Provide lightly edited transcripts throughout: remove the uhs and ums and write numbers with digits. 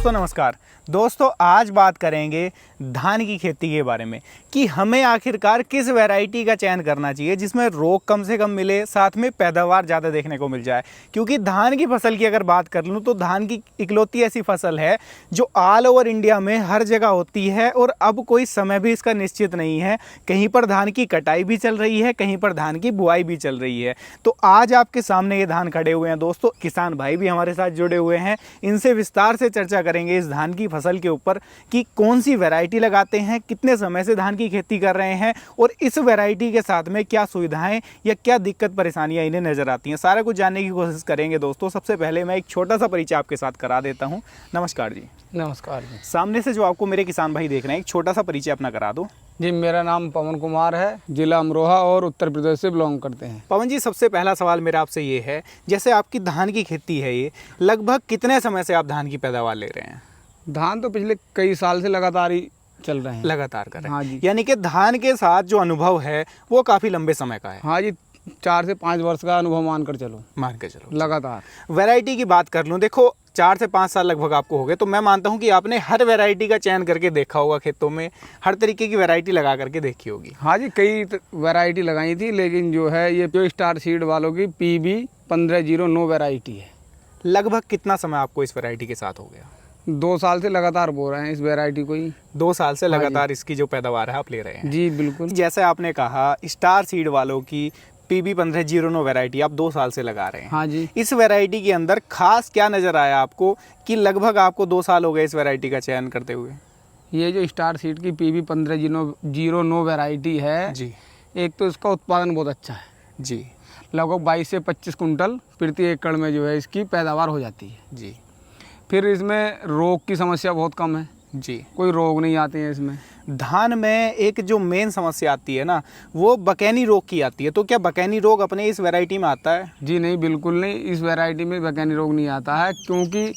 दोस्तों नमस्कार। दोस्तों आज बात करेंगे धान की खेती के बारे में कि हमें आखिरकार किस वैरायटी का चयन करना चाहिए जिसमें रोग कम से कम मिले, साथ में पैदावार ज़्यादा देखने को मिल जाए। क्योंकि धान की फसल की अगर बात कर लूँ तो धान की इकलौती ऐसी फसल है जो ऑल ओवर इंडिया में हर जगह होती है और अब कोई समय भी इसका निश्चित नहीं है। कहीं पर धान की कटाई भी चल रही है, कहीं पर धान की बुआई भी चल रही है। तो आज आपके सामने ये धान खड़े हुए हैं दोस्तों, किसान भाई भी हमारे साथ जुड़े हुए हैं। इनसे विस्तार से चर्चा करेंगे इस धान की फसल के ऊपर कि कौन सी वैरायटी लगाते हैं, कितने समय से धान की खेती कर रहे हैं और इस वैरायटी के साथ में क्या सुविधाएं या क्या दिक्कत परेशानियां इन्हें नजर आती हैं। सारा कुछ जानने की कोशिश करेंगे दोस्तों। सबसे पहले मैं एक छोटा सा परिचय आपके साथ करा देता हूं। नमस्कार जी। नमस्कार जी। सामने से जो आपको मेरे किसान भाई देख रहे हैं, एक छोटा सा परिचय अपना करा दो। जी मेरा नाम पवन कुमार है, जिला अमरोहा और उत्तर प्रदेश से बिलोंग करते हैं। पवन जी, सबसे पहला सवाल मेरा आपसे ये है, जैसे आपकी धान की खेती है, ये लगभग कितने समय से आप धान की पैदावार ले रहे हैं? धान तो पिछले कई साल से लगातार ही चल रहे हैं। लगातार कर रहे हैं। हाँ जी। यानी कि धान के साथ जो अनुभव है वो काफी लंबे समय का है। हाँ जी, 4 से 5 वर्ष का अनुभव मान कर चलो लगातार। वैरायटी की बात कर लूँ, देखो 4 से 5 साल लगभग आपको हो गए, तो मैं मानता हूँ कि आपने हर वैरायटी का चयन करके देखा होगा, खेतों में हर तरीके की वैरायटी लगा करके देखी होगी। हाँ जी, कई वैरायटी लगाई थी, लेकिन जो है ये जो स्टार सीड वालों की PB 1509 वैरायटी है। लगभग कितना समय आपको इस वैरायटी के साथ हो गया? 2 साल से लगातार बो रहे हैं इस वैरायटी को ही। 2 साल से हाँ लगातार इसकी जो पैदावार है आप ले रहे हैं? जी बिल्कुल। जैसे आपने कहा स्टार सीड वालों की PB 1509 वैरायटी आप 2 साल से लगा रहे हैं। हाँ जी। इस वैरायटी के अंदर खास क्या नज़र आया आपको कि लगभग आपको 2 साल हो गए इस वैरायटी का चयन करते हुए? ये जो स्टार सीड की PB 1509 वैरायटी है जी। एक तो इसका उत्पादन बहुत अच्छा है जी। लगभग 22 से 25 कुंटल प्रति एकड़ में जो है इसकी पैदावार हो जाती है। जी। फिर इसमें रोग की समस्या बहुत कम है। जी। कोई रोग नहीं आते हैं इसमें। धान में एक जो मेन समस्या आती है ना, वो बकैनी रोग की आती है। तो क्या बकैनी रोग अपने इस वैरायटी में आता है? जी नहीं, बिल्कुल नहीं, इस वैरायटी में बकैनी रोग नहीं आता है, क्योंकि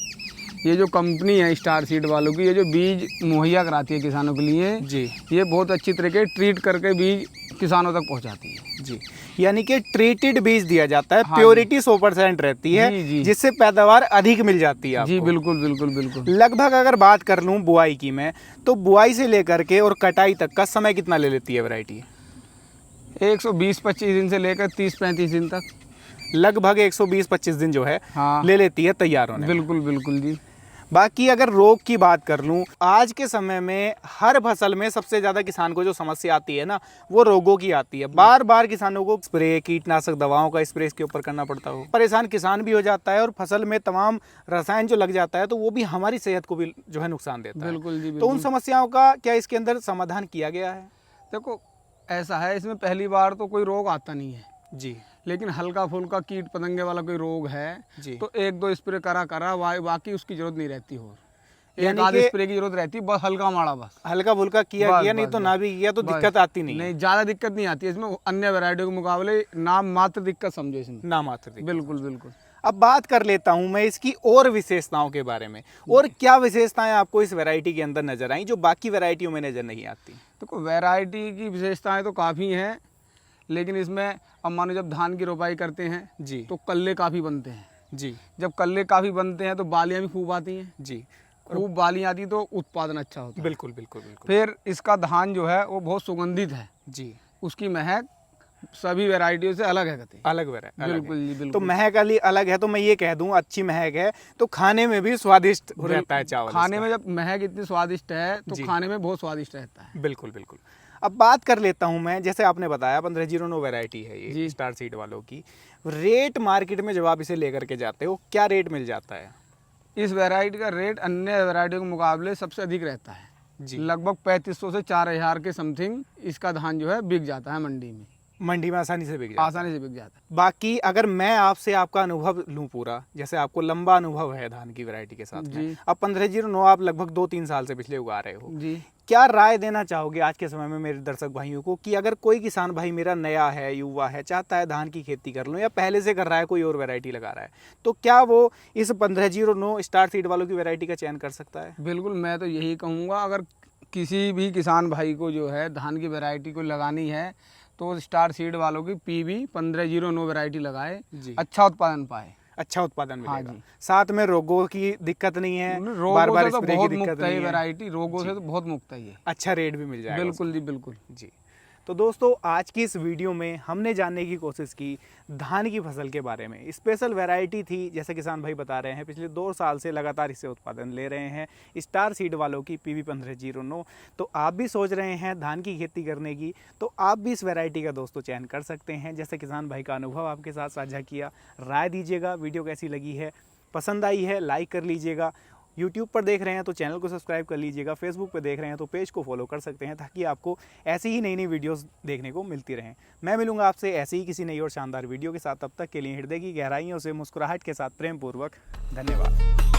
ये जो कंपनी है स्टार सीड वालों की, ये जो बीज मुहैया कराती है किसानों के लिए जी, ये बहुत अच्छी तरीके ट्रीट करके बीज किसानों तक पहुंचाती है। जी, यानी कि ट्रीटेड बीज दिया जाता है। हाँ, प्योरिटी 100% रहती है। जी, जी। जिससे पैदावार अधिक मिल जाती है आपको। जी बिल्कुल बिल्कुल बिल्कुल। लगभग अगर बात कर लूँ बुआई की मैं, तो बुआई से लेकर के और कटाई तक का समय कितना ले लेती है वैरायटी? 120-25 दिन से लेकर 30-35 दिन तक। लगभग 120-25 दिन जो है हाँ ले लेती है तैयार होने में। बिल्कुल बिल्कुल जी। बाकी अगर रोग की बात कर लूँ, आज के समय में हर फसल में सबसे ज़्यादा किसान को जो समस्या आती है ना, वो रोगों की आती है। बार बार किसानों को स्प्रे, कीटनाशक दवाओं का स्प्रे इसके ऊपर करना पड़ता हो, परेशान किसान भी हो जाता है और फसल में तमाम रसायन जो लग जाता है तो वो भी हमारी सेहत को भी जो है नुकसान देता है। बिल्कुल जी तो उन बिल्कुल। समस्याओं का क्या इसके अंदर समाधान किया गया है? देखो ऐसा है, इसमें पहली बार तो कोई रोग आता नहीं है जी। लेकिन हल्का फुल्का कीट पतंगे वाला कोई रोग है जी। तो 1-2 स्प्रे करा बाकी उसकी जरूरत नहीं रहती। और यानी एक आध कि स्प्रे की जरूरत रहती है, बस हल्का माड़ा, बस हल्का फुल्का किया बस, किया, नहीं बस, तो बस, ना भी किया तो बस। दिक्कत आती नहीं है। नहीं, ज़्यादा दिक्कत नहीं आती है इसमें, अन्य वैरायटियों के मुकाबले नाम मात्र दिक्कत समझो इसमें। ना मात्र दिक्कत। बिल्कुल बिल्कुल। अब बात कर लेता हूं मैं इसकी और विशेषताओं के बारे में, और क्या विशेषताएं आपको इस वैरायटी के अंदर नजर आई जो बाकी वैरायटियों में नजर नहीं आती? देखो वैरायटी की विशेषताएं तो काफ़ी हैं, लेकिन इसमें अब मानो जब धान की रोपाई करते हैं जी। तो कल्ले काफ़ी बनते हैं। जी। जब कल्ले काफ़ी बनते हैं तो बालियाँ भी खूब आती हैं। जी। खूब बालियाँ आती तो उत्पादन अच्छा होता है। बिल्कुल बिल्कुल बिल्कुल। फिर इसका धान जो है वो बहुत सुगंधित है। जी। उसकी महक सभी वैरायटियों से अलग है कहते। अलग वैरायटी। बिल्कुल जी बिल्कुल। तो महक वाली अलग है, तो मैं ये कह दूं अच्छी महक है तो खाने में भी स्वादिष्ट रहता है चावल। खाने में जब महक इतनी स्वादिष्ट है तो खाने में बहुत स्वादिष्ट रहता है। बिल्कुल बिल्कुल। अब बात कर लेता हूं मैं, जैसे आपने बताया 1509 वैरायटी है ये जी। स्टार सीड वालों की। रेट मार्केट में जब आप इसे लेकर के जाते हो, क्या रेट मिल जाता है? इस वैरायटी का रेट अन्य वैरायटियों के मुकाबले सबसे अधिक रहता है जी। लगभग 3500 से 4000 के समथिंग इसका धान जो है बिक जाता है मंडी में। मंडी में आसानी से बिक जाता है। आसानी से बिक जाता है। बाकी अगर मैं आपसे आपका अनुभव लूँ पूरा, जैसे आपको लंबा अनुभव है धान की वैरायटी के साथ में, अब 1509 आप लगभग 2-3 साल से पिछले उगा रहे हो जी। क्या राय देना चाहोगे आज के समय में मेरे दर्शक भाइयों को कि अगर कोई किसान भाई मेरा नया है, युवा है, चाहता है धान की खेती कर लूँ या पहले से कर रहा है कोई और वैरायटी लगा रहा है, तो क्या वो इस 1509 स्टार सीड वालों की वैरायटी का चयन कर सकता है? बिल्कुल, मैं तो यही कहूँगा, अगर किसी भी किसान भाई को जो है धान की वैरायटी को लगानी है तो स्टार सीड वालों की PB 1509 वैरायटी लगाए, अच्छा उत्पादन पाए। अच्छा उत्पादन हाँ मिलेगा। जी। साथ में रोगों की दिक्कत नहीं है, रोगों बार बार से तो स्प्रे की बहुत दिक्कत मुक्त है नहीं ये है, वैरायटी, रोगों से तो बहुत मुक्त है ये। अच्छा रेट भी मिल जाएगा बिल्कुल जी बिल्कुल। जी। तो दोस्तों आज की इस वीडियो में हमने जानने की कोशिश की धान की फसल के बारे में। स्पेशल वैरायटी थी, जैसे किसान भाई बता रहे हैं, पिछले 2 साल से लगातार इससे उत्पादन ले रहे हैं, स्टार सीड वालों की PB 1509। तो आप भी सोच रहे हैं धान की खेती करने की, तो आप भी इस वैरायटी का दोस्तों चयन कर सकते हैं। जैसे किसान भाई का अनुभव आपके साथ साझा किया, राय दीजिएगा, वीडियो कैसी लगी है, पसंद आई है लाइक कर लीजिएगा। यूट्यूब पर देख रहे हैं तो चैनल को सब्सक्राइब कर लीजिएगा, फेसबुक पर देख रहे हैं तो पेज को फॉलो कर सकते हैं, ताकि आपको ऐसी ही नई नई वीडियोस देखने को मिलती रहें। मैं मिलूंगा आपसे ऐसे ही किसी नई और शानदार वीडियो के साथ। तब तक के लिए हृदय की गहराइयों से मुस्कुराहट के साथ प्रेम पूर्वक धन्यवाद।